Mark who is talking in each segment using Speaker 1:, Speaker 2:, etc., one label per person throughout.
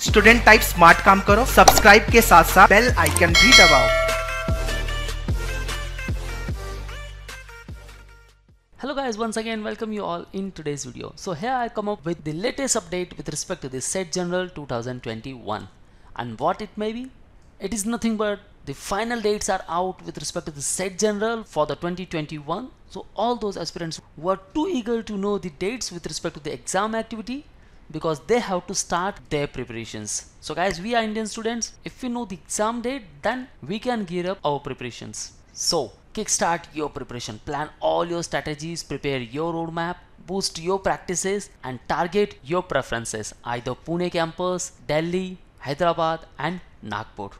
Speaker 1: Student type smart काम करो, subscribe के साथ साथ बेल आइकन भी दबाओ।
Speaker 2: Hello guys, once again welcome you all in today's video. So here I come up with the latest update with respect to the Set General 2021, and what it may be, it is nothing but the final dates are out with respect to the Set General for the 2021. So all those aspirants were too eager to know the dates with respect to the exam activity, because they have to start their preparations. So guys, we are Indian students. If we know the exam date, then we can gear up our preparations. So kickstart your preparation, plan all your strategies, prepare your roadmap, boost your practices and target your preferences, either Pune campus, Delhi, Hyderabad and Nagpur.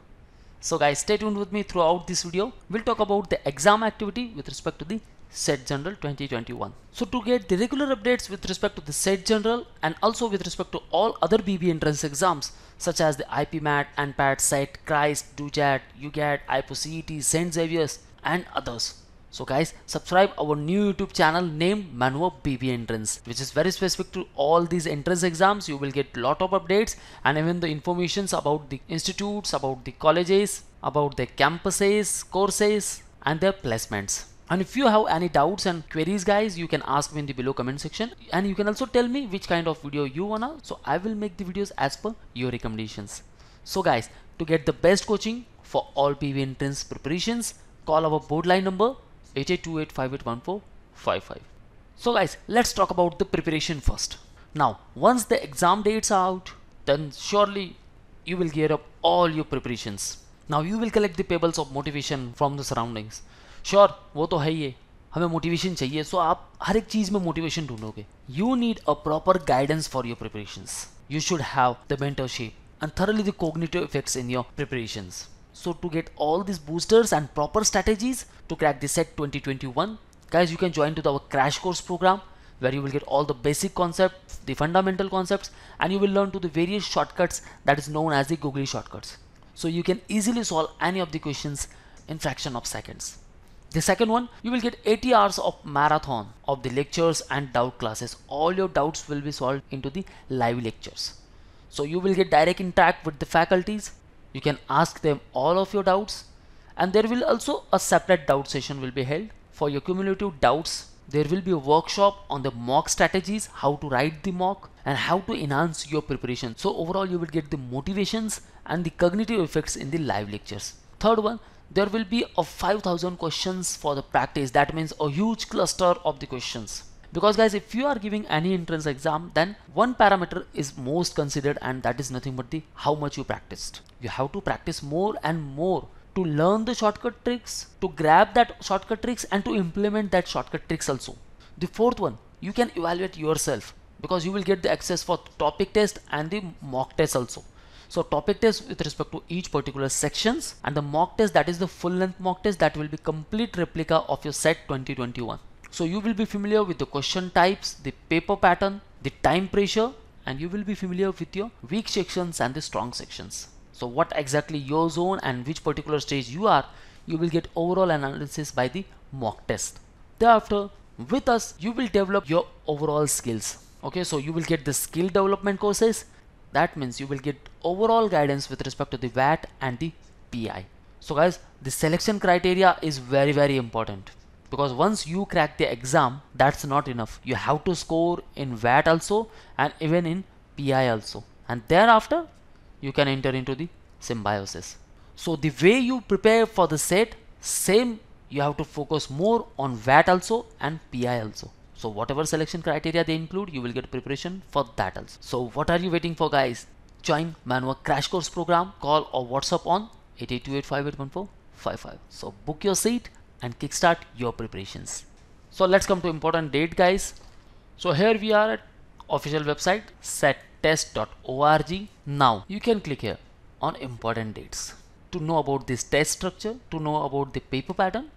Speaker 2: So guys, stay tuned with me throughout this video. We'll talk about the exam activity with respect to the Set General 2021. So to get the regular updates with respect to the Set General and also with respect to all other BB entrance exams such as the IPMAT, ANPAT, SET, CRIST, DUJAT, UGAT, IPCET, St. Xavier's and others. So guys, subscribe our new YouTube channel named Manu BB Entrance, which is very specific to all these entrance exams. You will get lot of updates and even the informations about the institutes, about the colleges, about their campuses, courses and their placements. And if you have any doubts and queries guys, you can ask me in the below comment section, and you can also tell me which kind of video you wanna, so I will make the videos as per your recommendations. So guys, to get the best coaching for all PV entrance preparations, call our board line number 8828581455. So guys, let's talk about the preparation first. Now once the exam dates are out, then surely you will gear up all your preparations. Now you will collect the pebbles of motivation from the surroundings. Sure वो तो है ही है, हमें motivation चाहिए, सो आप हर एक चीज में मोटिवेशन ढूंढोगे. You need a proper guidance for your preparations. You should have the mentorship and thoroughly the cognitive effects in your preparations. So to get all these boosters and proper strategies to crack the Set 2021, guys, you can join to our crash course program where you will get all the basic concepts, the fundamental concepts, and you will learn to the various shortcuts that is known as the Google shortcuts. So you can easily solve any of the questions in fraction of seconds. The second one, you will get 80 hours of marathon of the lectures and doubt classes. All your doubts will be solved into the live lectures. So you will get direct interact with the faculties. You can ask them all of your doubts, and there will also a separate doubt session will be held for your cumulative doubts. There will be a workshop on the mock strategies, how to write the mock and how to enhance your preparation. So overall you will get the motivations and the cognitive effects in the live lectures. Third one, there will be a 5,000 questions for the practice. That means a huge cluster of the questions, because guys, if you are giving any entrance exam, then one parameter is most considered, and that is nothing but the how much you practiced. You have to practice more and more to learn the shortcut tricks, to grab that shortcut tricks and to implement that shortcut tricks also. The fourth one, you can evaluate yourself, because you will get the access for topic test and the mock test also. So topic test with respect to each particular sections, and the mock test, that is the full length mock test, that will be complete replica of your Set 2021. So you will be familiar with the question types, the paper pattern, the time pressure, and you will be familiar with your weak sections and the strong sections. So what exactly your zone and which particular stage you are, you will get overall analysis by the mock test. Thereafter, with us, you will develop your overall skills. Okay, so you will get the skill development courses. That means you will get overall guidance with respect to the VAT and the PI. So guys, the selection criteria is very important, because once you crack the exam, that's not enough. You have to score in VAT also and even in PI also, and thereafter you can enter into the symbiosis. So the way you prepare for the set, same you have to focus more on VAT also and PI also. So whatever selection criteria they include, you will get preparation for that also. So what are you waiting for guys? Join Manu crash course program, call or WhatsApp on 8828581455. So book your seat and kickstart your preparations. So let's come to important date guys. So here we are at official website settest.org. Now you can click here on important dates to know about this test structure, to know about the paper pattern.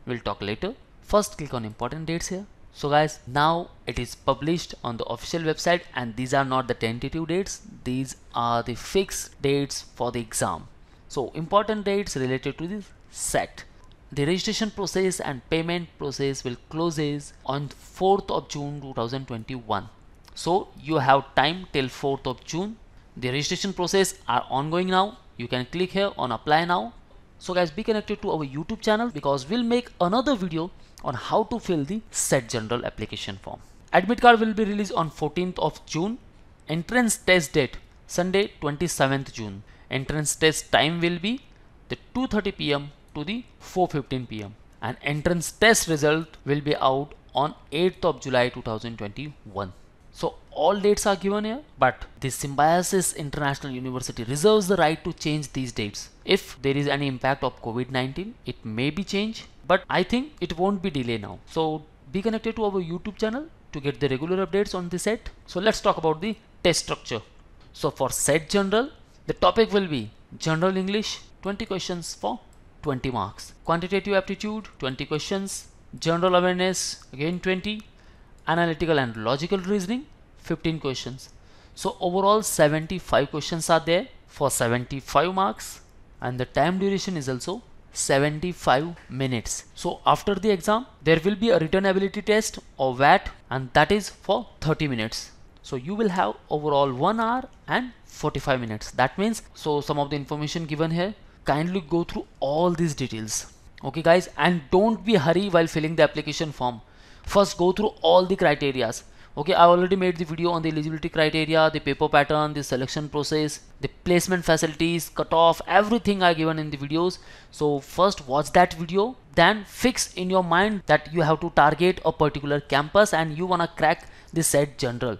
Speaker 2: We'll talk later. First click on important dates here. So guys, now it is published on the official website, and these are not the tentative dates, these are the fixed dates for the exam. So important dates related to this set. The registration process and payment process will closes on 4th of June 2021. So you have time till 4th of June The registration process are ongoing now. You can click here on apply now. So guys, be connected to our YouTube channel because we'll make another video on how to fill the SET General application form. Admit card will be released on 14th of June. Entrance test date Sunday 27th June. Entrance test time will be the 2:30 p.m. to the 4:15 p.m. and entrance test result will be out on 8th of July 2021. So all dates are given here, but the Symbiosis International University reserves the right to change these dates. If there is any impact of COVID-19, it may be changed, but I think it won't be delayed now. So be connected to our YouTube channel to get the regular updates on the SET. So let's talk about the test structure. So for SET General, the topic will be General English, 20 questions for 20 marks. Quantitative aptitude, 20 questions. General awareness, again 20. Analytical and logical reasoning, 15 questions. So overall 75 questions are there for 75 marks, and the time duration is also 75 minutes. So after the exam there will be a written ability test or VAT, and that is for 30 minutes. So you will have overall 1 hour and 45 minutes. That means, so some of the information given here, kindly go through all these details. Okay guys, and don't be hurry while filling the application form. First go through all the criterias. Okay, I already made the video on the eligibility criteria, the paper pattern, the selection process, the placement facilities, cutoff, everything I given in the videos. So first watch that video, then fix in your mind that you have to target a particular campus and you wanna crack the SET General.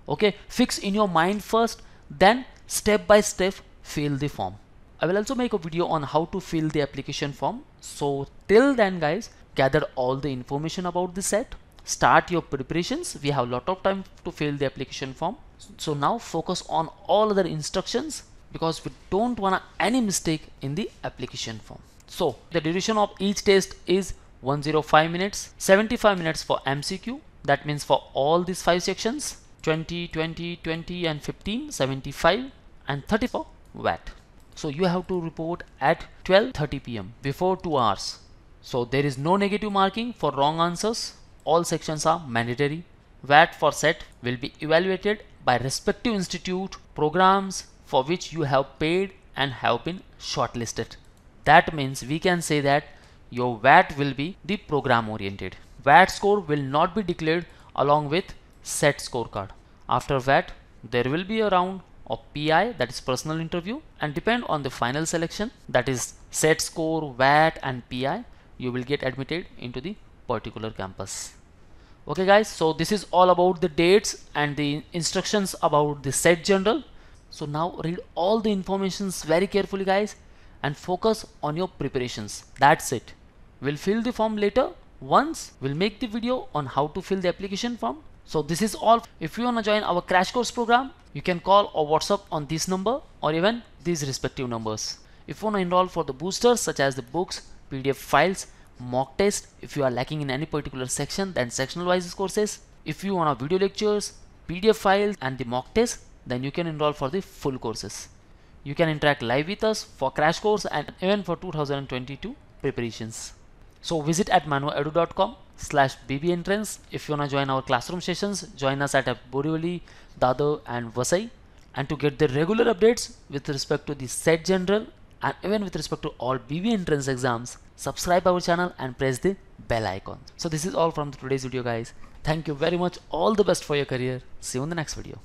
Speaker 2: Okay, fix in your mind first, then step by step fill the form. I will also make a video on how to fill the application form. So till then guys, gather all the information about the SET, start your preparations. We have a lot of time to fill the application form. So now focus on all other instructions because we don't want any mistake in the application form. So the duration of each test is 105 minutes, 75 minutes for MCQ. That means for all these 5 sections, 20, 20, 20 and 15, 75 and 30 for VAT. So you have to report at 12:30 p.m. before 2 hours. So there is no negative marking for wrong answers. All sections are mandatory. VAT for SET will be evaluated by respective institute programs for which you have paid and have been shortlisted. That means we can say that your VAT will be the program oriented. VAT score will not be declared along with SET scorecard. After VAT, there will be a round of PI, that is personal interview, and depend on the final selection, that is SET score, VAT and PI, you will get admitted into the particular campus. Okay guys, so this is all about the dates and the instructions about the SET General. So now read all the informations very carefully guys and focus on your preparations. That's it. We'll fill the form later. Once we'll make the video on how to fill the application form. So this is all. If you want to join our crash course program, you can call or WhatsApp on this number or even these respective numbers. If you want to enroll for the boosters such as the books, PDF files, mock test, if you are lacking in any particular section, then sectional wise courses. If you want video lectures, PDF files and the mock test, then you can enroll for the full courses. You can interact live with us for crash course and even for 2022 preparations. So visit at manoedu.com/BBentrance. If you want to join our classroom sessions, join us at Borivali, Dadar and Vasai. And to get the regular updates with respect to the SET General and even with respect to all BB entrance exams, subscribe our channel and press the bell icon. So this is all from today's video guys. Thank you very much. All the best for your career. See you in the next video.